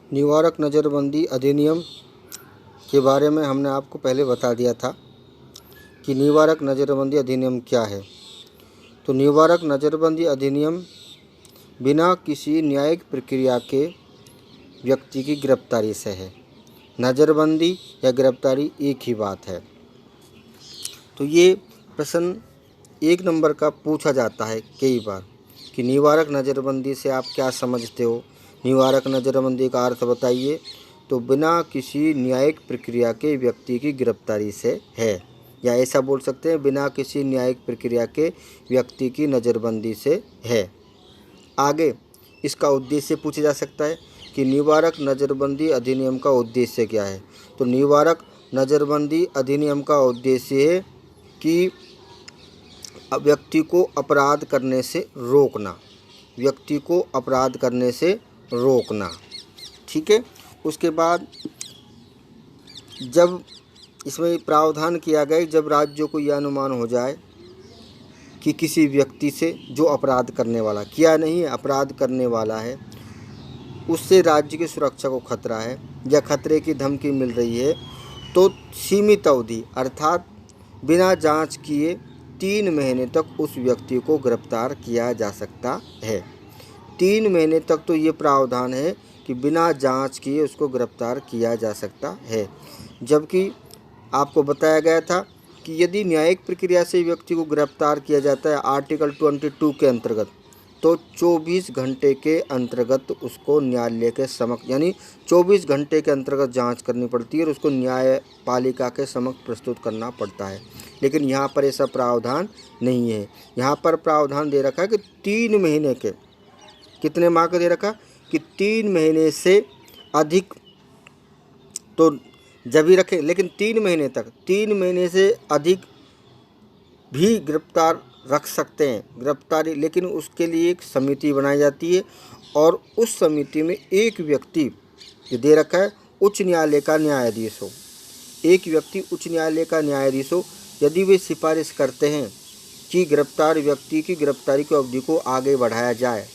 निवारक नज़रबंदी अधिनियम के बारे में हमने आपको पहले बता दिया था कि निवारक नज़रबंदी अधिनियम क्या है। तो निवारक नज़रबंदी अधिनियम बिना किसी न्यायिक प्रक्रिया के व्यक्ति की गिरफ्तारी से है। नज़रबंदी या गिरफ्तारी एक ही बात है। तो ये प्रश्न 1 नंबर का पूछा जाता है कई बार कि निवारक नज़रबंदी से आप क्या समझते हो, निवारक नज़रबंदी का अर्थ बताइए। तो बिना किसी न्यायिक प्रक्रिया के व्यक्ति की गिरफ्तारी से है, या ऐसा बोल सकते हैं बिना किसी न्यायिक प्रक्रिया के व्यक्ति की नज़रबंदी से है। आगे इसका उद्देश्य पूछा जा सकता है कि निवारक नज़रबंदी अधिनियम का उद्देश्य क्या है। तो निवारक नज़रबंदी अधिनियम का उद्देश्य है कि व्यक्ति को अपराध करने से रोकना, व्यक्ति को अपराध करने से रोकना। ठीक है। उसके बाद जब इसमें प्रावधान किया गया, जब राज्यों को यह अनुमान हो जाए कि किसी व्यक्ति से जो अपराध करने वाला, किया नहीं है अपराध करने वाला है, उससे राज्य की सुरक्षा को खतरा है या खतरे की धमकी मिल रही है, तो सीमित अवधि अर्थात बिना जांच किए 3 महीने तक उस व्यक्ति को गिरफ्तार किया जा सकता है। 3 महीने तक तो ये प्रावधान है कि बिना जांच किए उसको गिरफ्तार किया जा सकता है। जबकि आपको बताया गया था कि यदि न्यायिक प्रक्रिया से व्यक्ति को गिरफ्तार किया जाता है आर्टिकल 22 के अंतर्गत, तो 24 घंटे के अंतर्गत उसको न्यायालय के समक्ष, यानी 24 घंटे के अंतर्गत जांच करनी पड़ती है और उसको न्यायपालिका के समक्ष प्रस्तुत करना पड़ता है। लेकिन यहाँ पर ऐसा प्रावधान नहीं है। यहाँ पर प्रावधान दे रखा है कि 3 महीने के, कितने माह का दे रखा कि 3 महीने से अधिक तो जब भी रखें, लेकिन 3 महीने तक, 3 महीने से अधिक भी गिरफ्तार रख सकते हैं गिरफ्तारी, लेकिन उसके लिए एक समिति बनाई जाती है और उस समिति में एक व्यक्ति जो दे रखा है उच्च न्यायालय का न्यायाधीश हो, एक व्यक्ति उच्च न्यायालय का न्यायाधीश हो। यदि वे सिफारिश करते हैं कि गिरफ्तार व्यक्ति की गिरफ्तारी की अवधि को आगे बढ़ाया जाए,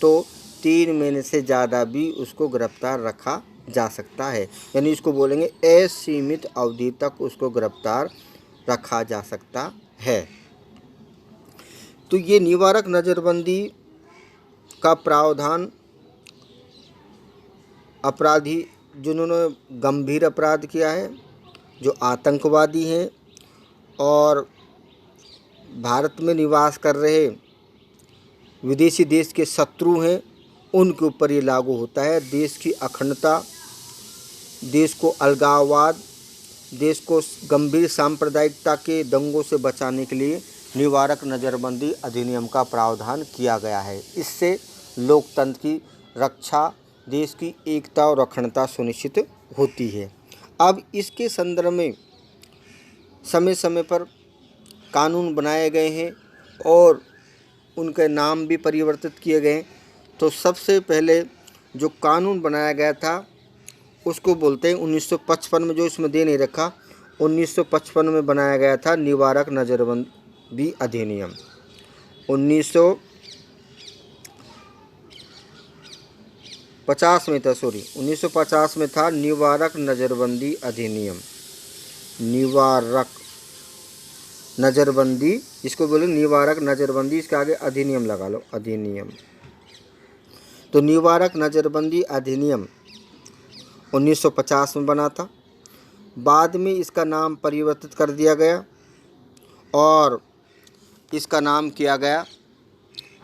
तो 3 महीने से ज़्यादा भी उसको गिरफ्तार रखा जा सकता है, यानी इसको बोलेंगे असीमित अवधि तक उसको गिरफ्तार रखा जा सकता है। तो ये निवारक नज़रबंदी का प्रावधान अपराधी जिन्होंने गंभीर अपराध किया है, जो आतंकवादी हैं और भारत में निवास कर रहे विदेशी देश के शत्रु हैं, उनके ऊपर ये लागू होता है। देश की अखंडता, देश को अलगाववाद, देश को गंभीर सांप्रदायिकता के दंगों से बचाने के लिए निवारक नज़रबंदी अधिनियम का प्रावधान किया गया है। इससे लोकतंत्र की रक्षा, देश की एकता और अखंडता सुनिश्चित होती है। अब इसके संदर्भ में समय समय पर कानून बनाए गए हैं और उनके नाम भी परिवर्तित किए गए हैं। तो सबसे पहले जो कानून बनाया गया था उसको बोलते हैं 1955 में, जो इसमें दे नहीं रखा, 1955 में बनाया गया था निवारक नज़रबंदी अधिनियम। 1950 में था, 1950 में था निवारक नज़रबंदी अधिनियम। निवारक नज़रबंदी, इसको बोले निवारक नज़रबंदी, इसके आगे अधिनियम लगा लो, अधिनियम। तो निवारक नज़रबंदी अधिनियम 1950 में बना था। बाद में इसका नाम परिवर्तित कर दिया गया और इसका नाम किया गया,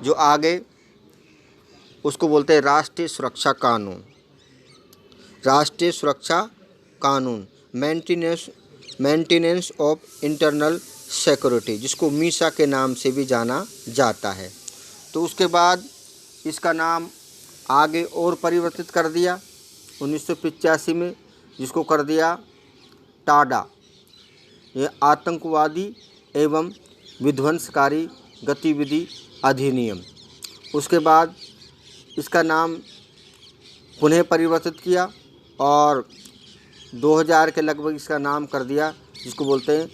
जो आगे उसको बोलते हैं राष्ट्रीय सुरक्षा कानून। राष्ट्रीय सुरक्षा कानून, मेंटेनेंस ऑफ इंटरनल सिक्योरिटी, जिसको मीसा के नाम से भी जाना जाता है। तो उसके बाद इसका नाम आगे और परिवर्तित कर दिया 1985 में, जिसको कर दिया टाडा, ये आतंकवादी एवं विध्वंसकारी गतिविधि अधिनियम। उसके बाद इसका नाम पुनः परिवर्तित किया और 2000 के लगभग इसका नाम कर दिया, जिसको बोलते हैं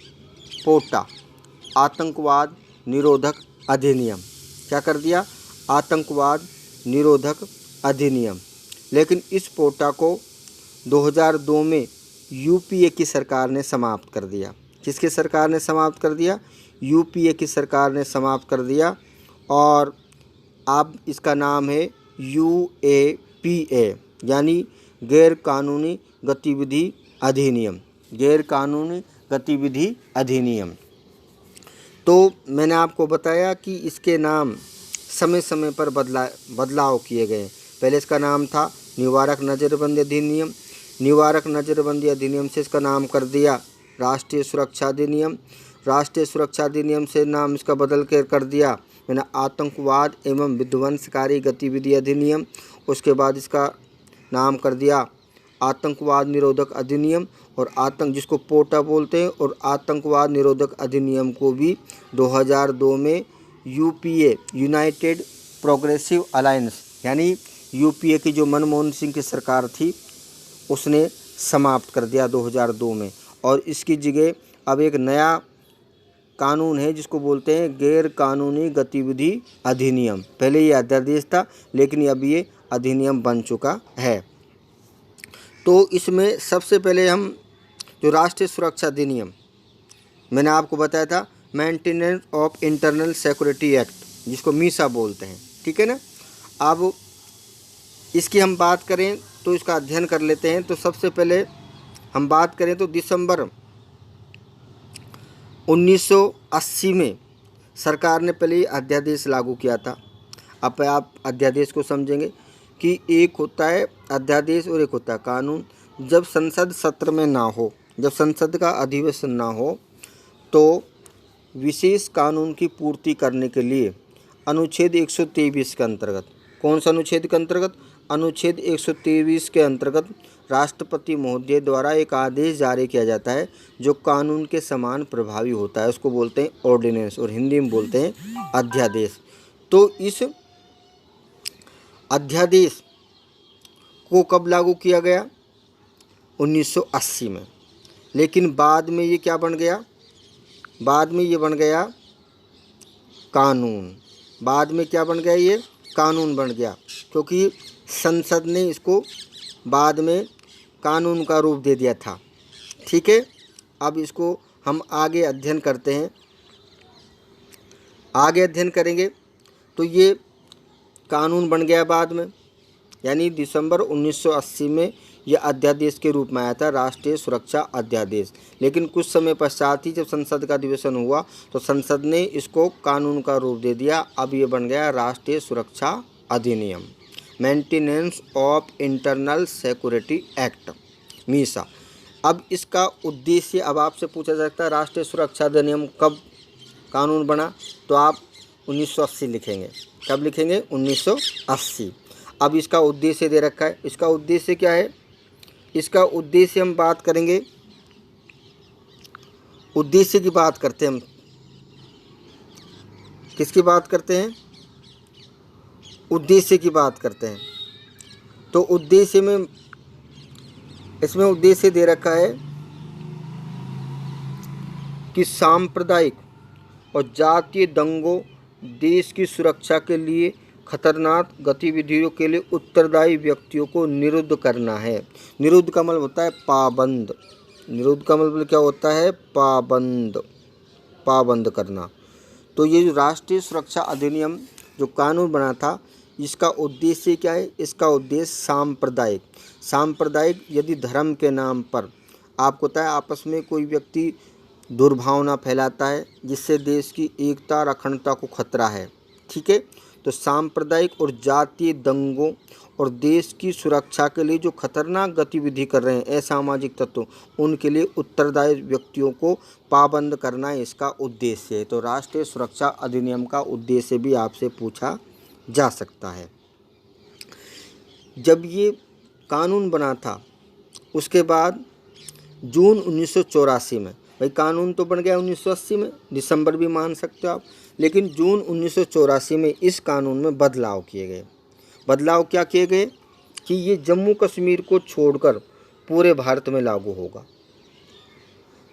पोटा, आतंकवाद निरोधक अधिनियम। क्या कर दिया? आतंकवाद निरोधक अधिनियम। लेकिन इस पोटा को 2002 में यूपीए की सरकार ने समाप्त कर दिया। किसकी सरकार ने समाप्त कर दिया? यूपीए की सरकार ने समाप्त कर दिया। और अब इसका नाम है यूएपीए, यानी गैर कानूनी गतिविधि अधिनियम। गैर कानूनी गतिविधि अधिनियम। तो मैंने आपको बताया कि इसके नाम समय समय पर बदलाव किए गए। पहले इसका नाम था निवारक नज़रबंदी अधिनियम। निवारक नज़रबंदी अधिनियम से इसका नाम कर दिया राष्ट्रीय सुरक्षा अधिनियम। राष्ट्रीय सुरक्षा अधिनियम से नाम इसका बदल कर दिया मैंने आतंकवाद एवं विध्वंसकारी गतिविधि अधिनियम। उसके बाद इसका नाम कर दिया आतंकवाद निरोधक अधिनियम और जिसको पोटा बोलते हैं, और आतंकवाद निरोधक अधिनियम को भी 2002 में यूपीए, यूनाइटेड प्रोग्रेसिव अलायंस, यानी यूपीए की जो मनमोहन सिंह की सरकार थी उसने समाप्त कर दिया 2002 में। और इसकी जगह अब एक नया कानून है जिसको बोलते हैं गैर कानूनी गतिविधि अधिनियम। पहले ये अध्यादेश था लेकिन अब ये अधिनियम बन चुका है। तो इसमें सबसे पहले हम जो राष्ट्रीय सुरक्षा अधिनियम मैंने आपको बताया था, maintenance of internal security act, जिसको मीसा बोलते हैं, ठीक है ना। अब इसकी हम बात करें तो इसका अध्ययन कर लेते हैं। तो सबसे पहले हम बात करें तो दिसंबर 1980 में सरकार ने पहले अध्यादेश लागू किया था। अब आप अध्यादेश को समझेंगे कि एक होता है अध्यादेश और एक होता है कानून। जब संसद सत्र में ना हो, जब संसद का अधिवेशन ना हो, तो विशेष कानून की पूर्ति करने के लिए अनुच्छेद 123 के अंतर्गत, कौन सा अनुच्छेद के अंतर्गत? अनुच्छेद 123 के अंतर्गत राष्ट्रपति महोदय द्वारा एक आदेश जारी किया जाता है जो कानून के समान प्रभावी होता है। उसको बोलते हैं ऑर्डिनेंस और हिंदी में बोलते हैं अध्यादेश। तो इस अध्यादेश को कब लागू किया गया? 1980 में। लेकिन बाद में ये क्या बन गया? बाद में ये बन गया कानून। बाद में क्या बन गया? ये कानून बन गया, क्योंकि संसद ने इसको बाद में कानून का रूप दे दिया था। ठीक है, अब इसको हम आगे अध्ययन करते हैं। आगे अध्ययन करेंगे तो ये कानून बन गया बाद में, यानी दिसंबर 1980 में यह अध्यादेश के रूप में आया था, राष्ट्रीय सुरक्षा अध्यादेश। लेकिन कुछ समय पश्चात ही जब संसद का अधिवेशन हुआ तो संसद ने इसको कानून का रूप दे दिया। अब ये बन गया राष्ट्रीय सुरक्षा अधिनियम, maintenance of internal security act, Misa. अब इसका उद्देश्य, अब आपसे पूछा जा सकता है राष्ट्रीय सुरक्षा अधिनियम कब कानून बना, तो आप 1980 लिखेंगे। कब लिखेंगे? 1980। अब इसका उद्देश्य दे रखा है। इसका उद्देश्य क्या है? इसका उद्देश्य हम बात करेंगे, उद्देश्य की बात करते हैं हम। किसकी बात करते हैं? उद्देश्य की बात करते हैं। तो उद्देश्य में, इसमें उद्देश्य दे रखा है कि सांप्रदायिक और जातीय दंगों, देश की सुरक्षा के लिए खतरनाक गतिविधियों के लिए उत्तरदायी व्यक्तियों को निरुद्ध करना है। निरुद्ध का मतलब होता है पाबंद। निरुद्ध का मतलब क्या होता है? पाबंद, पाबंद करना। तो ये जो राष्ट्रीय सुरक्षा अधिनियम जो कानून बना था, इसका उद्देश्य क्या है? इसका उद्देश्य सांप्रदायिक, सांप्रदायिक यदि धर्म के नाम पर आपको पता है आपस में कोई व्यक्ति दुर्भावना फैलाता है जिससे देश की एकता और अखंडता को खतरा है, ठीक है, तो सांप्रदायिक और जातीय दंगों और देश की सुरक्षा के लिए जो खतरनाक गतिविधि कर रहे हैं असामाजिक तत्व, उनके लिए उत्तरदायी व्यक्तियों को पाबंद करना इसका उद्देश्य है। तो राष्ट्रीय सुरक्षा अधिनियम का उद्देश्य भी आपसे पूछा जा सकता है। जब ये कानून बना था उसके बाद जून 1984 में, भाई कानून तो बन गया 1980 में, दिसंबर भी मान सकते हो आप, लेकिन जून 1984 में इस कानून में बदलाव किए गए। बदलाव क्या किए गए कि ये जम्मू कश्मीर को छोड़कर पूरे भारत में लागू होगा।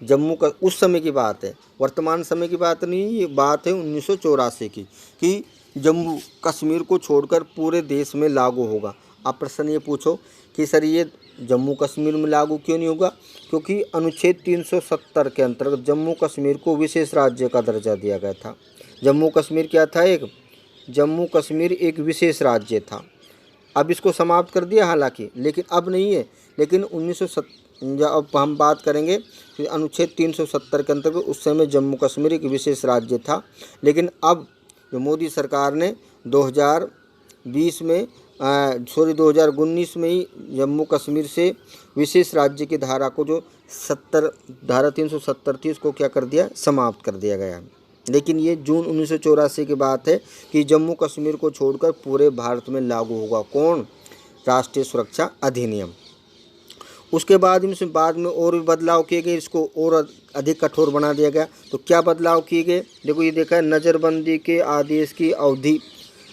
जम्मू का उस समय की बात है, वर्तमान समय की बात नहीं, ये बात है 1984 की, कि जम्मू कश्मीर को छोड़कर पूरे देश में लागू होगा। आप प्रश्न ये पूछो कि सर ये जम्मू कश्मीर में लागू क्यों नहीं होगा, क्योंकि अनुच्छेद 370 के अंतर्गत जम्मू कश्मीर को विशेष राज्य का दर्जा दिया गया था। जम्मू कश्मीर क्या था, जम्मू कश्मीर एक विशेष राज्य था। अब इसको समाप्त कर दिया हालांकि, लेकिन अब नहीं है। लेकिन 1970 अब हम बात करेंगे कि अनुच्छेद 370 के अंतर्गत उस समय जम्मू कश्मीर एक विशेष राज्य था। लेकिन अब जो मोदी सरकार ने 2019 में ही जम्मू कश्मीर से विशेष राज्य की धारा को जो धारा 370 थी उसको क्या कर दिया, समाप्त कर दिया गया। लेकिन ये जून 1984 की बात है कि जम्मू कश्मीर को छोड़कर पूरे भारत में लागू होगा कौन, राष्ट्रीय सुरक्षा अधिनियम। उसके बाद में और भी बदलाव किए गए, इसको और अधिक कठोर बना दिया गया। तो क्या बदलाव किए गए, देखो ये देखा है, नज़रबंदी के आदेश की अवधि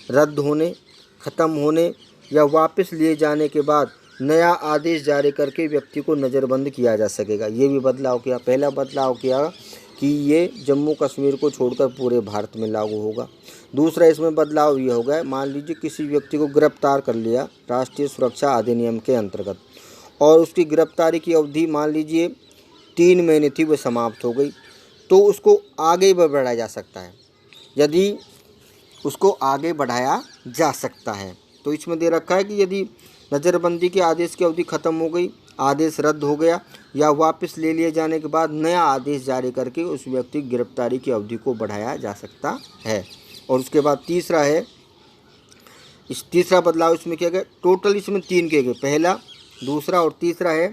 रद्द होने, ख़त्म होने या वापस लिए जाने के बाद नया आदेश जारी करके व्यक्ति को नज़रबंद किया जा सकेगा। ये भी बदलाव किया। पहला बदलाव किया कि ये जम्मू कश्मीर को छोड़कर पूरे भारत में लागू होगा। दूसरा इसमें बदलाव ये होगा, मान लीजिए किसी व्यक्ति को गिरफ्तार कर लिया राष्ट्रीय सुरक्षा अधिनियम के अंतर्गत और उसकी गिरफ्तारी की अवधि मान लीजिए 3 महीने थी, वह समाप्त हो गई, तो उसको आगे बढ़ाया जा सकता है। यदि उसको आगे बढ़ाया जा सकता है तो इसमें दे रखा है कि यदि नज़रबंदी के आदेश की अवधि ख़त्म हो गई, आदेश रद्द हो गया या वापस ले लिए जाने के बाद नया आदेश जारी करके उस व्यक्ति की गिरफ्तारी की अवधि को बढ़ाया जा सकता है। और उसके बाद तीसरा है, इस तीसरा बदलाव इसमें किया गया, टोटल इसमें 3 किए गए, पहला, दूसरा और तीसरा है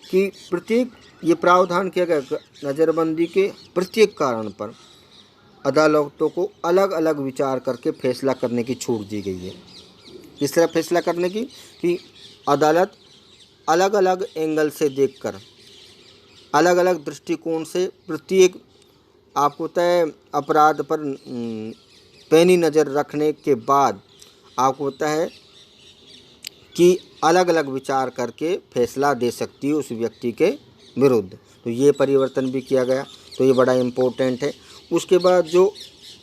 कि प्रत्येक ये प्रावधान किया गया नज़रबंदी के प्रत्येक कारण पर अदालतों को अलग अलग विचार करके फैसला करने की छूट दी गई है। किस तरह फैसला करने की, कि अदालत अलग अलग एंगल से देखकर, अलग अलग दृष्टिकोण से प्रत्येक आपको तय अपराध पर पैनी नज़र रखने के बाद आपको होता है कि अलग अलग विचार करके फैसला दे सकती है उस व्यक्ति के विरुद्ध। तो ये परिवर्तन भी किया गया, तो ये बड़ा इम्पोर्टेंट है। उसके बाद जो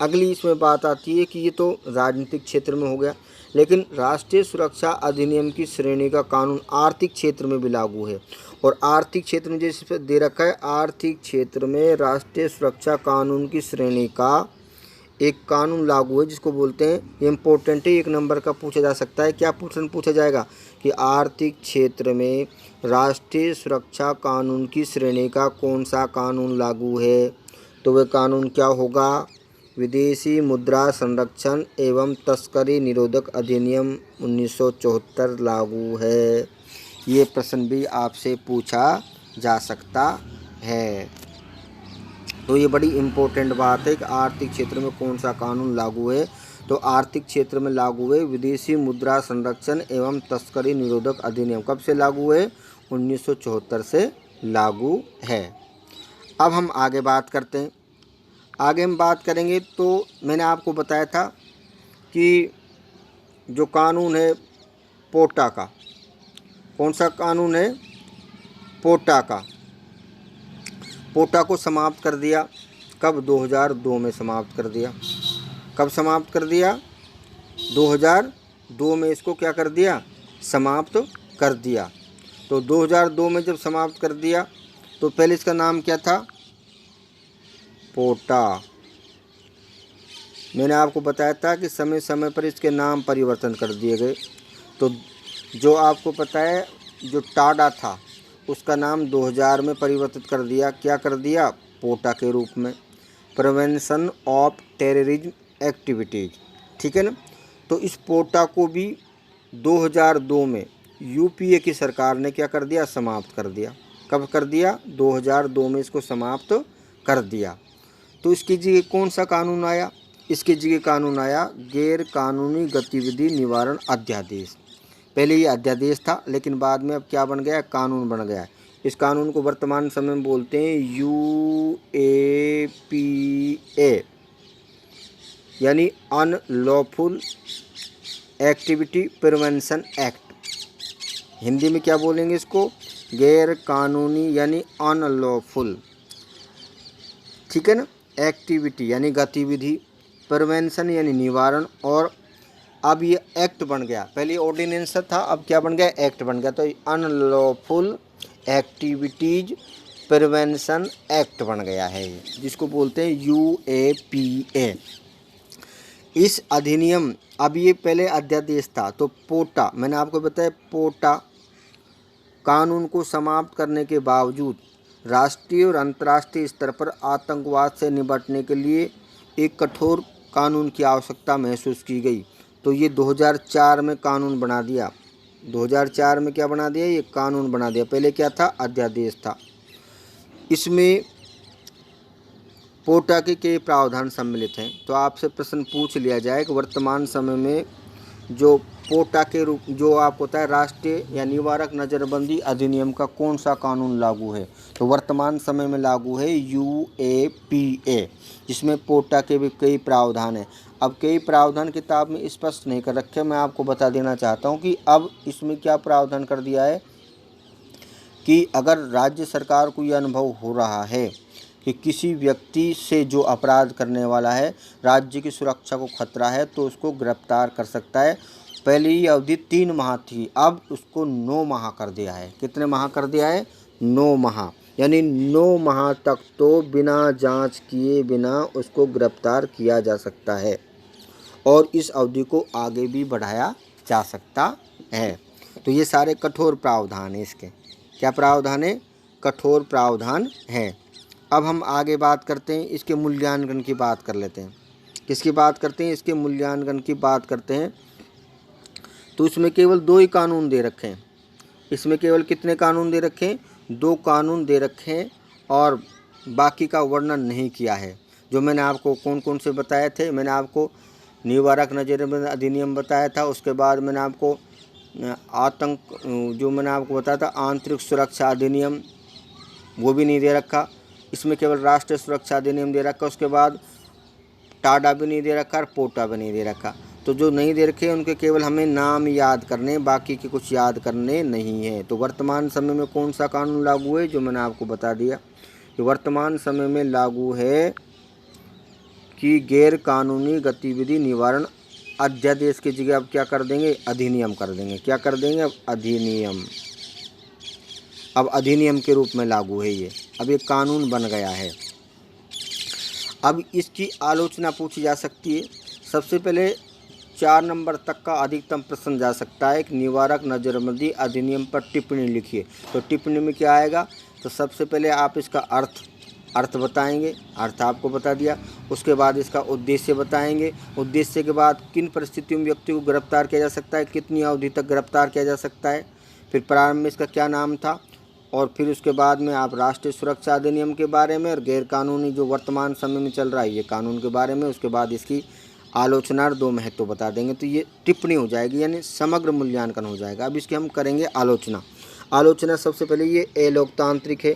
अगली इसमें बात आती है कि ये तो राजनीतिक क्षेत्र में हो गया, लेकिन राष्ट्रीय सुरक्षा अधिनियम की श्रेणी का कानून आर्थिक क्षेत्र में भी लागू है। और आर्थिक क्षेत्र में जैसे दे रखा है, आर्थिक क्षेत्र में राष्ट्रीय सुरक्षा कानून की श्रेणी का एक कानून लागू है जिसको बोलते हैं, इम्पोर्टेंट है, 1 नंबर का पूछा जा सकता है। क्या प्रश्न पूछा जाएगा कि आर्थिक क्षेत्र में राष्ट्रीय सुरक्षा कानून की श्रेणी का कौन सा कानून लागू है, तो वह कानून क्या होगा, विदेशी मुद्रा संरक्षण एवं तस्करी निरोधक अधिनियम 1974 लागू है। ये प्रश्न भी आपसे पूछा जा सकता है। तो ये बड़ी इम्पोर्टेंट बात है कि आर्थिक क्षेत्र में कौन सा कानून लागू है, तो आर्थिक क्षेत्र में लागू है विदेशी मुद्रा संरक्षण एवं तस्करी निरोधक अधिनियम। कब से लागू है, 1974 से लागू है। अब हम आगे बात करते हैं। आगे हम बात करेंगे तो मैंने आपको बताया था कि जो कानून है पोटा का, कौन सा कानून है, पोटा का, पोटा को समाप्त कर दिया। कब, 2002 में समाप्त कर दिया। कब समाप्त कर दिया, 2002 में इसको क्या कर दिया, समाप्त कर दिया। तो 2002 में जब समाप्त कर दिया तो पहले इसका नाम क्या था, पोटा। मैंने आपको बताया था कि समय समय पर इसके नाम परिवर्तन कर दिए गए। तो जो आपको पता है जो टाडा था उसका नाम 2000 में परिवर्तित कर दिया, क्या कर दिया, पोटा के रूप में, प्रिवेंशन ऑफ टेररिज्म एक्टिविटीज़, ठीक है ना। तो इस पोटा को भी 2002 में यूपीए की सरकार ने क्या कर दिया, समाप्त कर दिया। कब कर दिया, 2002 में इसको समाप्त कर दिया। तो इसकी जगह कौन सा कानून आया, इसकी जगह कानून आया गैर कानूनी गतिविधि निवारण अध्यादेश। पहले ये अध्यादेश था लेकिन बाद में अब क्या बन गया, कानून बन गया। इस कानून को वर्तमान समय में बोलते हैं UAPA, यानी unlawful activity prevention act. Hindi में क्या बोलेंगे इसको, गैर कानूनी यानी अनलॉफुल, ठीक है ना, एक्टिविटी यानी गतिविधि, प्रिवेंशन यानी निवारण, और अब ये एक्ट बन गया, पहले ऑर्डिनेंस था, अब क्या बन गया, एक्ट बन गया। तो अनलॉफुल एक्टिविटीज प्रिवेंशन एक्ट बन गया है ये, जिसको बोलते हैं UAPA। इस अधिनियम, अब ये पहले अध्यादेश था, तो पोटा, मैंने आपको बताया पोटा कानून को समाप्त करने के बावजूद राष्ट्रीय और अंतर्राष्ट्रीय स्तर पर आतंकवाद से निपटने के लिए एक कठोर कानून की आवश्यकता महसूस की गई। तो ये 2004 में कानून बना दिया। 2004 में क्या बना दिया, ये कानून बना दिया। पहले क्या था, अध्यादेश था। इसमें पोटा के कई प्रावधान सम्मिलित हैं। तो आपसे प्रश्न पूछ लिया जाए कि वर्तमान समय में जो पोटा के रूप, जो आपको होता है राष्ट्रीय या निवारक नज़रबंदी अधिनियम का कौन सा कानून लागू है, तो वर्तमान समय में लागू है UAPA, जिसमें पोटा के भी कई प्रावधान हैं। अब कई प्रावधान किताब में स्पष्ट नहीं कर रखे, मैं आपको बता देना चाहता हूं कि अब इसमें क्या प्रावधान कर दिया है कि अगर राज्य सरकार को यह अनुभव हो रहा है कि किसी व्यक्ति से जो अपराध करने वाला है राज्य की सुरक्षा को खतरा है, तो उसको गिरफ्तार कर सकता है। पहले ही अवधि 3 माह थी, अब उसको 9 माह कर दिया है। कितने माह कर दिया है, 9 माह, यानी 9 माह तक तो बिना जांच किए बिना उसको गिरफ्तार किया जा सकता है और इस अवधि को आगे भी बढ़ाया जा सकता है। तो ये सारे कठोर प्रावधान हैं। इसके क्या प्रावधान है, कठोर प्रावधान हैं। अब हम आगे बात करते हैं, इसके मूल्यांकन की बात कर लेते हैं। किसकी बात करते हैं, इसके मूल्यांकन की बात करते हैं। तो इसमें केवल 2 ही कानून दे रखे हैं। इसमें केवल कितने कानून दे रखे हैं, 2 कानून दे रखे हैं और बाकी का वर्णन नहीं किया है। जो मैंने आपको कौन कौन से बताए थे, मैंने आपको निवारक नज़रबंदी अधिनियम बताया था, उसके बाद मैंने आपको जो मैंने आपको बताया था आंतरिक सुरक्षा अधिनियम, वो भी नहीं दे रखा। इसमें केवल राष्ट्रीय सुरक्षा अधिनियम दे रखा, उसके बाद टाडा भी नहीं दे रखा और पोटा भी नहीं दे रखा। तो जो नहीं दे रखे उनके केवल हमें नाम याद करने, बाकी के कुछ याद करने नहीं है। तो वर्तमान समय में कौन सा कानून लागू है, जो मैंने आपको बता दिया कि वर्तमान समय में लागू है कि गैर कानूनी गतिविधि निवारण अध्यादेश की जगह अब क्या कर देंगे, अधिनियम कर देंगे। क्या कर देंगे, अब अधिनियम, अब अधिनियम के रूप में लागू है ये, अब ये कानून बन गया है। अब इसकी आलोचना पूछी जा सकती है। सबसे पहले 4 नंबर तक का अधिकतम प्रश्न जा सकता है कि निवारक नज़रबंदी अधिनियम पर टिप्पणी लिखिए। तो टिप्पणी में क्या आएगा, तो सबसे पहले आप इसका अर्थ बताएंगे, अर्थ आपको बता दिया। उसके बाद इसका उद्देश्य बताएंगे, उद्देश्य के बाद किन परिस्थितियों में व्यक्ति को गिरफ्तार किया जा सकता है, कितनी अवधि तक गिरफ्तार किया जा सकता है, फिर प्रारंभ में इसका क्या नाम था, और फिर उसके बाद में आप राष्ट्रीय सुरक्षा अधिनियम के बारे में और गैर कानूनी जो वर्तमान समय में चल रहा है ये कानून के बारे में, उसके बाद इसकी आलोचना और 2 महत्व बता देंगे। तो ये टिप्पणी हो जाएगी, यानी समग्र मूल्यांकन हो जाएगा। अब इसकी हम करेंगे आलोचना। सबसे पहले ये लोकतांत्रिक है,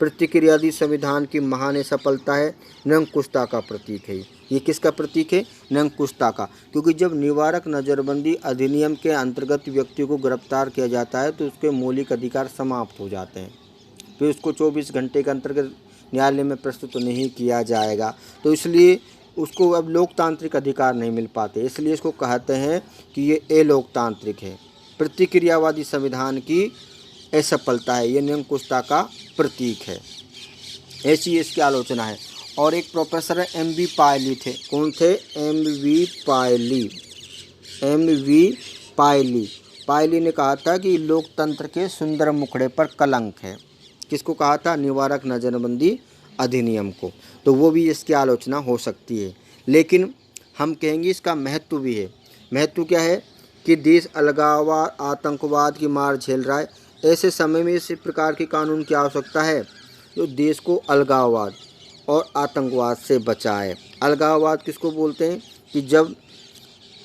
प्रतिक्रियावादी संविधान की महान सफलता है, निरंकुशता का प्रतीक है। ये किसका प्रतीक है, निरंकुशता का, क्योंकि जब निवारक नज़रबंदी अधिनियम के अंतर्गत व्यक्ति को गिरफ्तार किया जाता है तो उसके मौलिक अधिकार समाप्त हो जाते हैं, फिर उसको 24 घंटे के अंतर्गत न्यायालय में प्रस्तुत नहीं किया जाएगा। तो इसलिए उसको अब लोकतांत्रिक अधिकार नहीं मिल पाते, इसलिए इसको कहते हैं कि ये अलोकतांत्रिक है। प्रतिक्रियावादी संविधान की असफलता है, ये निरंकुशता का प्रतीक है। ऐसी इसकी आलोचना है। और एक प्रोफेसर MV पायली थे, कौन थे, MV पायली ने कहा था कि लोकतंत्र के सुंदर मुखड़े पर कलंक है। किसको कहा था, निवारक नज़रबंदी अधिनियम को। तो वो भी इसकी आलोचना हो सकती है, लेकिन हम कहेंगे इसका महत्व भी है। महत्व क्या है कि देश अलगाववाद आतंकवाद की मार झेल रहा है। ऐसे समय में इस प्रकार के कानून की आवश्यकता है जो देश को अलगाववाद और आतंकवाद से बचाए। अलगाववाद किसको बोलते हैं कि जब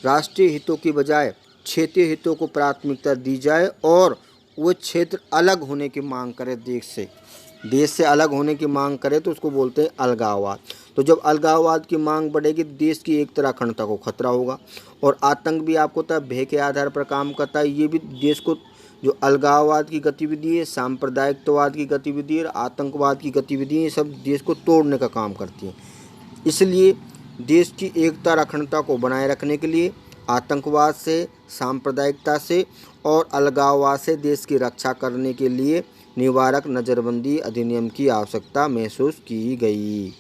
राष्ट्रीय हितों की बजाय क्षेत्रीय हितों को प्राथमिकता दी जाए और वो क्षेत्र अलग होने की मांग करे, देश से अलग होने की मांग करे, तो उसको बोलते हैं अलगाववाद। तो जब अलगाववाद की मांग बढ़ेगी देश की एक तरह अखंडता को खतरा होगा। और आतंक भी आपको पता है भय के आधार पर काम करता है। ये भी देश को, जो अलगाववाद की गतिविधि है, सांप्रदायिकतावाद की गतिविधि और आतंकवाद की गतिविधि, ये सब देश को तोड़ने का काम करती है। इसलिए देश की एकता और अखंडता को बनाए रखने के लिए आतंकवाद से, सांप्रदायिकता से और अलगाववाद से देश की रक्षा करने के लिए निवारक नज़रबंदी अधिनियम की आवश्यकता महसूस की गई।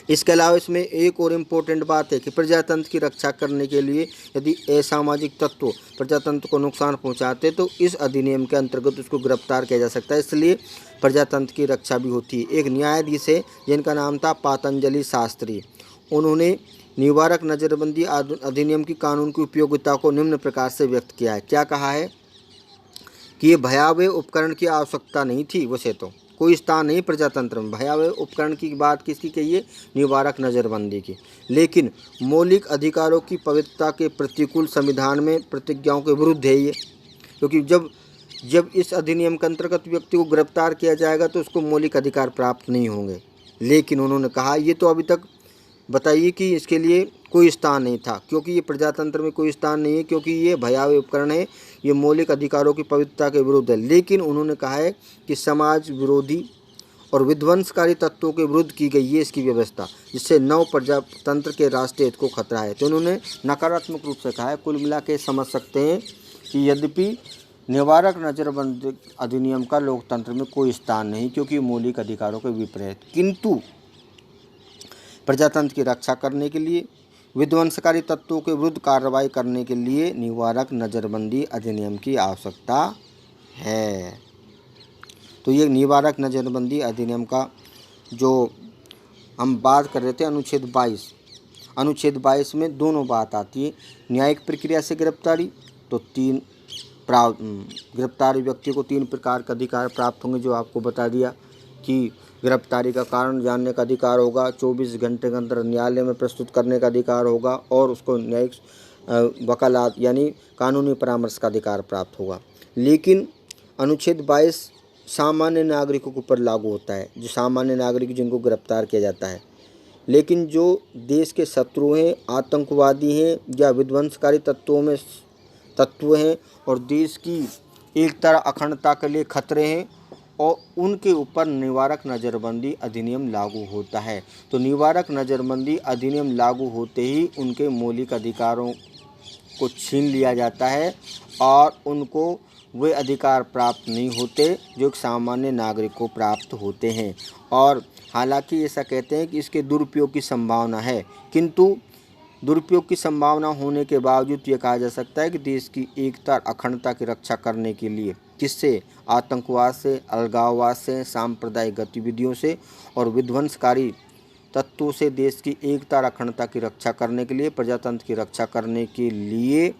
इसके अलावा इसमें एक और इम्पोर्टेंट बात है कि प्रजातंत्र की रक्षा करने के लिए यदि असामाजिक तत्व प्रजातंत्र को नुकसान पहुंचाते तो इस अधिनियम के अंतर्गत उसको गिरफ्तार किया जा सकता है, इसलिए प्रजातंत्र की रक्षा भी होती है। एक न्यायाधीश है जिनका नाम था पातंजलि शास्त्री, उन्होंने निवारक नज़रबंदी अधिनियम की कानून की उपयोगिता को निम्न प्रकार से व्यक्त किया है। क्या कहा है कि ये भयावह उपकरण की आवश्यकता नहीं थी, वैसे तो कोई स्थान नहीं प्रजातंत्र में भयावह उपकरण की बात किसकी कही है, निवारक नज़रबंदी की, लेकिन मौलिक अधिकारों की पवित्रता के प्रतिकूल संविधान में प्रतिज्ञाओं के विरुद्ध है ये, क्योंकि जब इस अधिनियम के अंतर्गत व्यक्ति को गिरफ्तार किया जाएगा तो उसको मौलिक अधिकार प्राप्त नहीं होंगे। लेकिन उन्होंने कहा ये तो अभी तक बताइए कि इसके लिए कोई स्थान नहीं था, क्योंकि ये प्रजातंत्र में कोई स्थान नहीं है, क्योंकि ये भयावह उपकरण है, ये मौलिक अधिकारों की पवित्रता के विरुद्ध है। लेकिन उन्होंने कहा है कि समाज विरोधी और विध्वंसकारी तत्वों के विरुद्ध की गई है इसकी व्यवस्था, जिससे नव प्रजातंत्र के राष्ट्रीय हित को खतरा है। तो उन्होंने नकारात्मक रूप से कहा है। कुल मिला के समझ सकते हैं कि यद्यपि निवारक नज़रबंदी अधिनियम का लोकतंत्र में कोई स्थान नहीं, क्योंकि मौलिक अधिकारों के विपरीत, किंतु प्रजातंत्र की रक्षा करने के लिए, विध्वंसकारी तत्वों के विरुद्ध कार्रवाई करने के लिए निवारक नज़रबंदी अधिनियम की आवश्यकता है। तो ये निवारक नज़रबंदी अधिनियम का जो हम बात कर रहे थे अनुच्छेद 22 में दोनों बात आती है। न्यायिक प्रक्रिया से गिरफ्तारी, तो गिरफ्तारी व्यक्ति को 3 प्रकार का अधिकार प्राप्त होंगे, जो आपको बता दिया कि गिरफ्तारी का कारण जानने का अधिकार होगा, 24 घंटे के अंदर न्यायालय में प्रस्तुत करने का अधिकार होगा और उसको न्यायिक वकालत यानी कानूनी परामर्श का अधिकार प्राप्त होगा। लेकिन अनुच्छेद 22 सामान्य नागरिकों के ऊपर लागू होता है, जो सामान्य नागरिक जिनको गिरफ्तार किया जाता है। लेकिन जो देश के शत्रु हैं, आतंकवादी हैं या विध्वंसकारी तत्व हैं और देश की एकता अखंडता के लिए खतरे हैं, और उनके ऊपर निवारक नज़रबंदी अधिनियम लागू होता है। तो निवारक नज़रबंदी अधिनियम लागू होते ही उनके मौलिक अधिकारों को छीन लिया जाता है और उनको वे अधिकार प्राप्त नहीं होते जो एक सामान्य नागरिक को प्राप्त होते हैं। और हालांकि ऐसा कहते हैं कि इसके दुरुपयोग की संभावना है, किंतु दुरुपयोग की संभावना होने के बावजूद ये कहा जा सकता है कि देश की एकता और अखंडता की रक्षा करने के लिए, जिससे आतंकवाद से, अलगाववाद से, सांप्रदायिक गतिविधियों से और विध्वंसकारी तत्वों से देश की एकता और अखंडता की रक्षा करने के लिए, प्रजातंत्र की रक्षा करने के लिए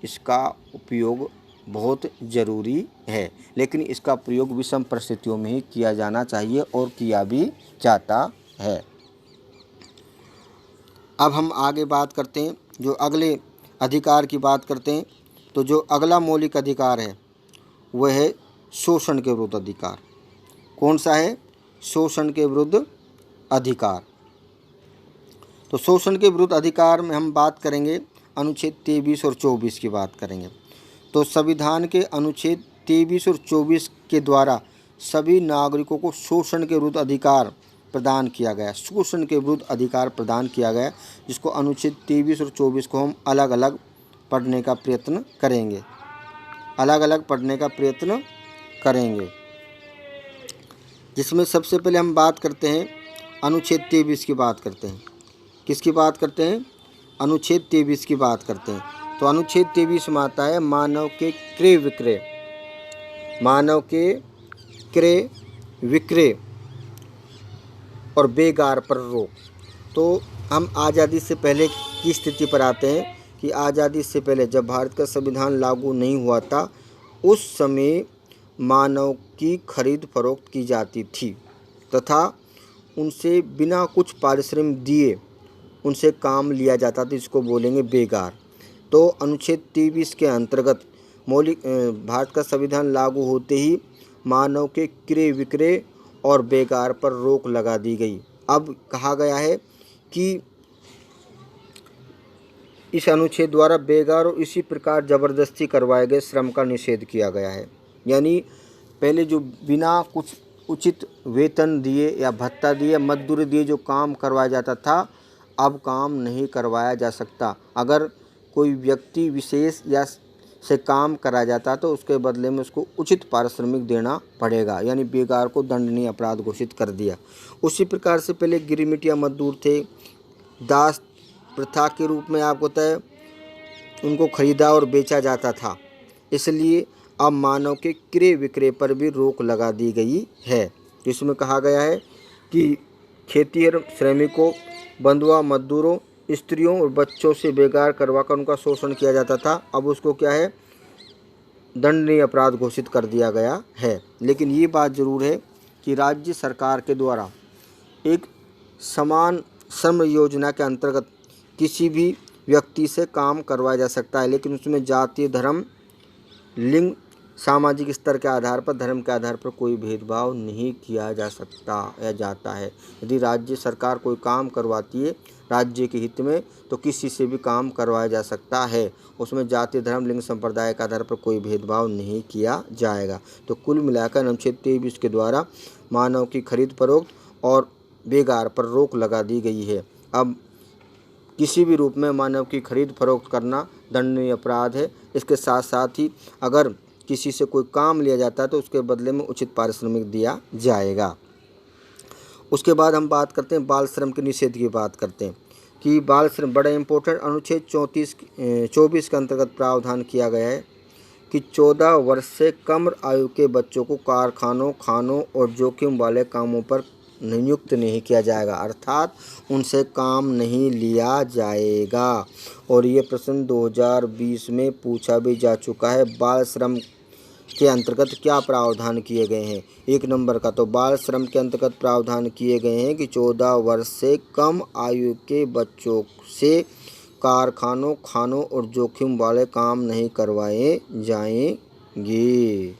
इसका उपयोग बहुत ज़रूरी है। लेकिन इसका प्रयोग विषम परिस्थितियों में ही किया जाना चाहिए और किया भी जाता है। अब हम आगे बात करते हैं, जो अगले अधिकार की बात करते हैं। तो जो अगला मौलिक अधिकार है वह है शोषण के विरुद्ध अधिकार। कौन सा है? शोषण के विरुद्ध अधिकार। तो शोषण के विरुद्ध अधिकार में हम बात करेंगे अनुच्छेद 23 और 24 की बात करेंगे। तो संविधान के अनुच्छेद 23 और 24 के द्वारा सभी नागरिकों को शोषण के विरुद्ध अधिकार प्रदान किया गया, शोषण के विरुद्ध अधिकार प्रदान किया गया, जिसको अनुच्छेद 23 और 24 को हम अलग अलग पढ़ने का प्रयत्न करेंगे, जिसमें सबसे पहले हम बात करते हैं अनुच्छेद 23 की बात करते हैं। किसकी बात करते हैं? अनुच्छेद 23 की बात करते हैं। तो अनुच्छेद 23 में आता है मानव के क्रय विक्रय और बेगार पर रोक। तो हम आज़ादी से पहले की स्थिति पर आते हैं कि आज़ादी से पहले जब भारत का संविधान लागू नहीं हुआ था, उस समय मानव की खरीद फरोख्त की जाती थी तथा उनसे बिना कुछ पारिश्रमिक दिए उनसे काम लिया जाता था, इसको बोलेंगे बेगार। तो अनुच्छेद 23 के अंतर्गत भारत का संविधान लागू होते ही मानव के क्रय विक्रय और बेगार पर रोक लगा दी गई। अब कहा गया है कि इस अनुच्छेद द्वारा बेगार और इसी प्रकार जबरदस्ती करवाए गए श्रम का निषेध किया गया है। यानी पहले जो बिना कुछ उचित वेतन दिए या भत्ता दिए, मजदूरी दिए जो काम करवाया जाता था, अब काम नहीं करवाया जा सकता। अगर कोई व्यक्ति विशेष या से काम कराया जाता है तो उसके बदले में उसको उचित पारिश्रमिक देना पड़ेगा, यानी बेगार को दंडनीय अपराध घोषित कर दिया। उसी प्रकार से पहले गिरमिटिया मजदूर थे, दास प्रथा के रूप में आपको तय उनको खरीदा और बेचा जाता था, इसलिए अब मानव के क्रय विक्रय पर भी रोक लगा दी गई है। इसमें कहा गया है कि खेतिहर श्रमिकों, बंधुआ मजदूरों, स्त्रियों और बच्चों से बेगार करवाकर उनका शोषण किया जाता था। अब उसको क्या है, दंडनीय अपराध घोषित कर दिया गया है। लेकिन ये बात ज़रूर है कि राज्य सरकार के द्वारा एक समान श्रम योजना के अंतर्गत किसी भी व्यक्ति से काम करवाया जा सकता है, लेकिन उसमें जाति, धर्म, लिंग, सामाजिक स्तर के आधार पर, धर्म के आधार पर कोई भेदभाव नहीं किया जा सकता या जाता है। यदि राज्य सरकार कोई काम करवाती है राज्य के हित में तो किसी से भी काम करवाया जा सकता है, उसमें जाति, धर्म, लिंग, संप्रदाय के आधार पर कोई भेदभाव नहीं किया जाएगा। तो कुल मिलाकर अनुच्छेद 23 के द्वारा मानव की खरीद फरोख्त और बेगार पर रोक लगा दी गई है। अब किसी भी रूप में मानव की खरीद फरोख्त करना दंडनीय अपराध है। इसके साथ साथ ही अगर किसी से कोई काम लिया जाता है तो उसके बदले में उचित पारिश्रमिक दिया जाएगा। उसके बाद हम बात करते हैं बाल श्रम के निषेध की बात करते हैं कि बाल श्रम बड़ा इम्पोर्टेंट अनुच्छेद 24 के अंतर्गत प्रावधान किया गया है कि 14 वर्ष से कम आयु के बच्चों को कारखानों, खानों और जोखिम वाले कामों पर नियुक्त नहीं किया जाएगा, अर्थात उनसे काम नहीं लिया जाएगा। और ये प्रश्न 2020 में पूछा भी जा चुका है। बाल श्रम के अंतर्गत क्या प्रावधान किए गए हैं? 1 नंबर का तो बाल श्रम के अंतर्गत प्रावधान किए गए हैं कि 14 वर्ष से कम आयु के बच्चों से कारखानों, खानों और जोखिम वाले काम नहीं करवाए जाएंगे।